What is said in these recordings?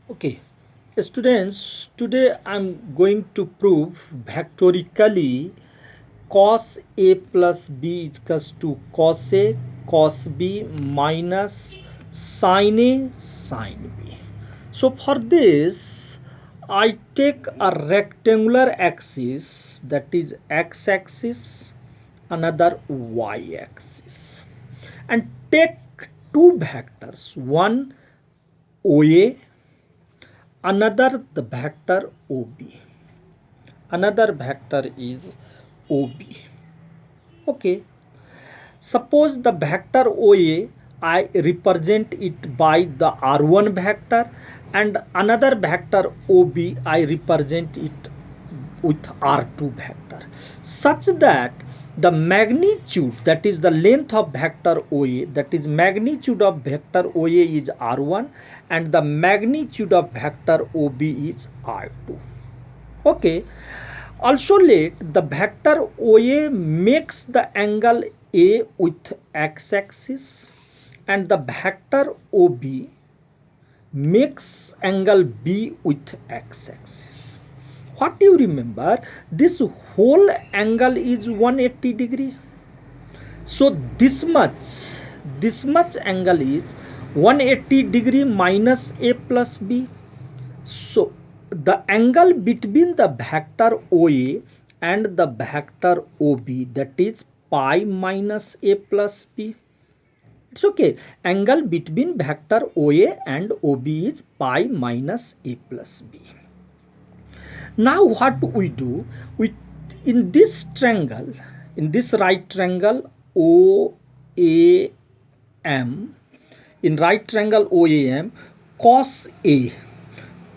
Okay, students, today I'm going to prove vectorically cos A plus B is equals to cos A cos B minus sin A sin B. So for this, I take a rectangular axis, that is x axis, another y axis, and take two vectors, one OA, another the vector OB. Another vector is OB. Okay, suppose the vector OA, I represent it by the R1 vector, and another vector OB, I represent it with R2 vector, such that the magnitude, that is the length of vector OA, that is magnitude of vector OA is R1, and the magnitude of vector OB is R2. Okay, also let the vector OA makes the angle A with x-axis, and the vector OB makes angle B with x-axis. What you remember, this whole angle is 180 degree. So this much angle is 180 degree minus A plus B. So the angle between the vector OA and the vector OB, that is pi minus A plus B. It's okay. Angle between vector OA and OB is pi minus A plus B. Now what we do? We, in this triangle, in this right triangle OAM, in right triangle OAM, cos A,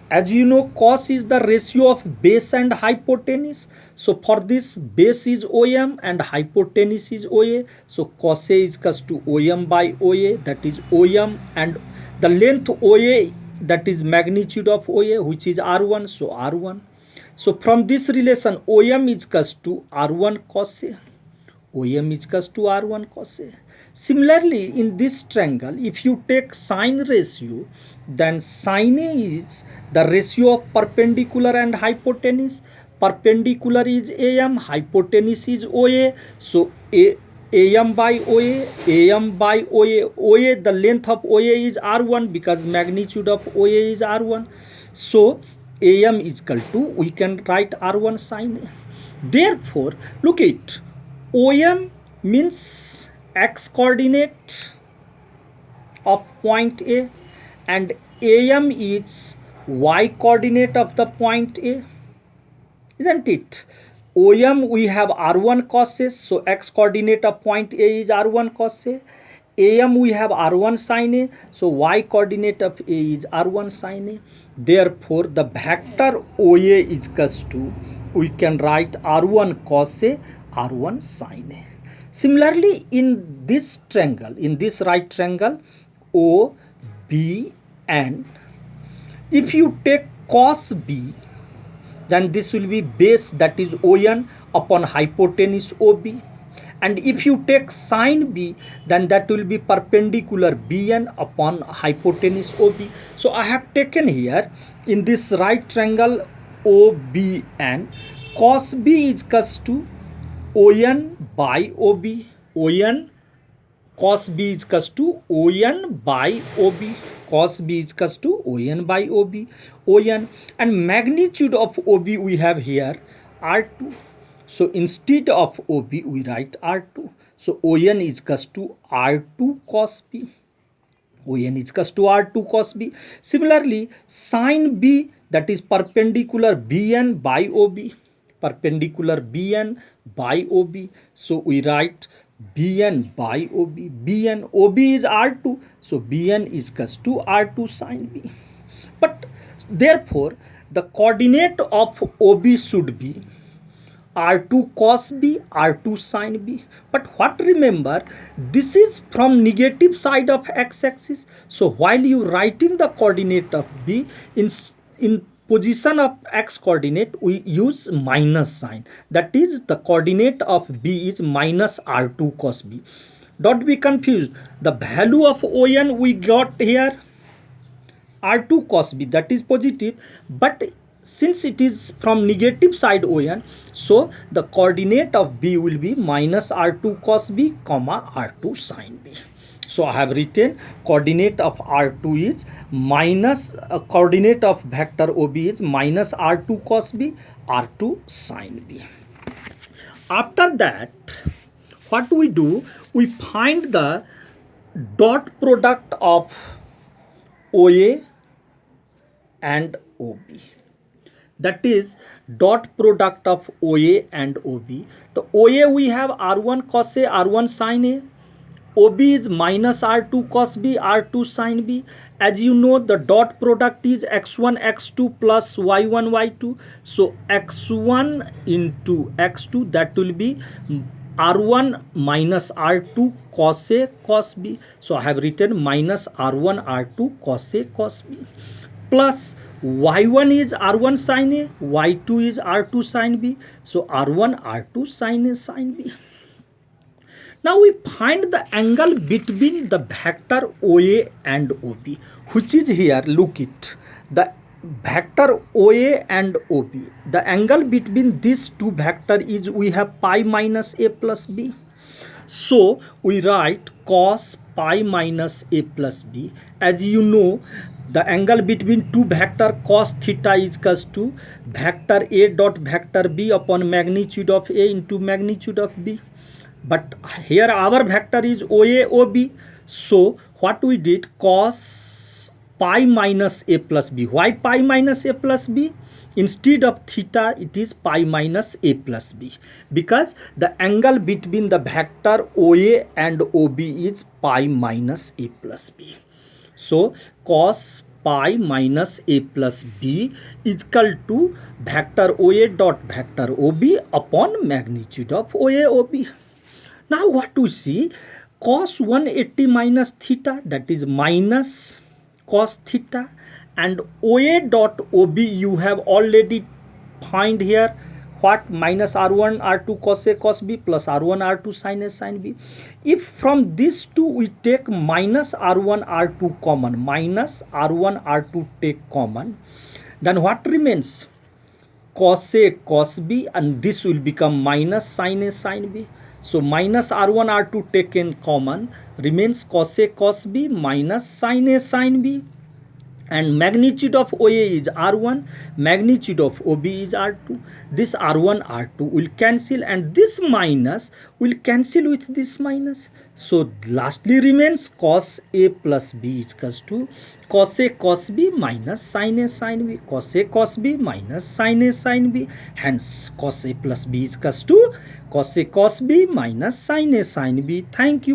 as you know, cos is the ratio of base and hypotenuse. So for this, base is OM and hypotenuse is OA. So cos A is equals to OM by OA, that is OM, and the length OA, that is magnitude of OA, which is R1, so R1. So from this relation, OM is equals to R1 cos A. OM is equals to R1 cos A. Similarly, in this triangle, if you take sine ratio, then sine A is the ratio of perpendicular and hypotenuse. Perpendicular is AM, hypotenuse is OA. So AM by OA, AM by OA. OA, the length of OA is R1 because magnitude of OA is R1. So AM is equal to, we can write R1 sine A. Therefore, look it, OM means x coordinate of point A, and AM is y coordinate of the point A, isn't it? OM, we have R1 cos A, so x coordinate of point A is R1 cos A. AM, we have R1 sin A, so y coordinate of A is R1 sin A. Therefore, the vector OA is equals to, we can write R1 cos A, R1 sin A. Similarly, in this triangle, in this right triangle OBN, if you take cos B, then this will be base, that is ON, upon hypotenuse OB. And if you take sine B, then that will be perpendicular BN upon hypotenuse OB. So I have taken here, in this right triangle OBN, cos B is equals to ON by OB. ON cos B is equals to ON by OB. Cos B is equals to ON by OB. ON, and magnitude of OB we have here R2. So instead of OB we write R2. So ON is equals to R2 cos B. ON is equals to R2 cos B. Similarly, sin B, that is perpendicular BN by OB. Perpendicular BN by OB. So we write BN by OB. BN, OB is R2. So BN is equals to R2 sin B. But therefore, the coordinate of OB should be R2 cos B, R2 sin B. But what, remember, this is from negative side of x-axis. So while you writing the coordinate of B, in position of x coordinate, we use minus sign. That is, the coordinate of B is minus R2 cos B. Don't be confused. The value of ON we got here, r2 cos b, that is positive, but since it is from negative side ON, so the coordinate of b will be minus r2 cos b comma r2 sin b. So I have written coordinate of r2 is minus coordinate of vector OB is minus r2 cos b, r2 sin b. After that, what we do, we find the dot product of OA and OB. That is dot product of OA and OB. The OA we have r1 cos A, r1 sin A. OB is minus r2 cos B, r2 sin B. As you know, the dot product is x1 x2 plus y1 y2. So x1 into x2, that will be r1 minus r2 cos A cos B. So I have written minus r1 r2 cos A cos B, plus y1 is r1 sin A, y2 is r2 sin B. So r1 r2 sin A sin B. Now we find the angle between the vector OA and OB, which is here, look it, the vector OA and OB. The angle between these two vector is, we have pi minus A plus B. So we write cos pi minus A plus B. As you know, the angle between two vector cos theta is equals to vector A dot vector B upon magnitude of A into magnitude of B. But here our vector is OA OB. So what we did, cos pi minus A plus B. Why pi minus A plus B? Instead of theta, it is pi minus A plus B, because the angle between the vector OA and OB is pi minus A plus B. So cos pi minus A plus B is equal to vector OA dot vector OB upon magnitude of OA OB. Now what we see, cos 180 minus theta, that is minus cos theta, and OA dot OB you have already find here, what, minus r1 r2 cos A cos B plus r1 r2 sin A sin B. If from these two we take minus r1 r2 common, minus r1 r2 take common, then what remains? Cos A cos B, and this will become minus sin A sin B. So minus r1 r2 taken common, remains cos A cos B minus sin A sin B, and magnitude of OA is r1, magnitude of OB is r2. This r1 r2 will cancel, and this minus will cancel with this minus. So lastly remains cos A plus B is equals to cos A cos B minus sin A sin B, cos A cos B minus sin A sin B. Hence cos A plus B is equals to cos A cos B minus sin A sin B. Thank you.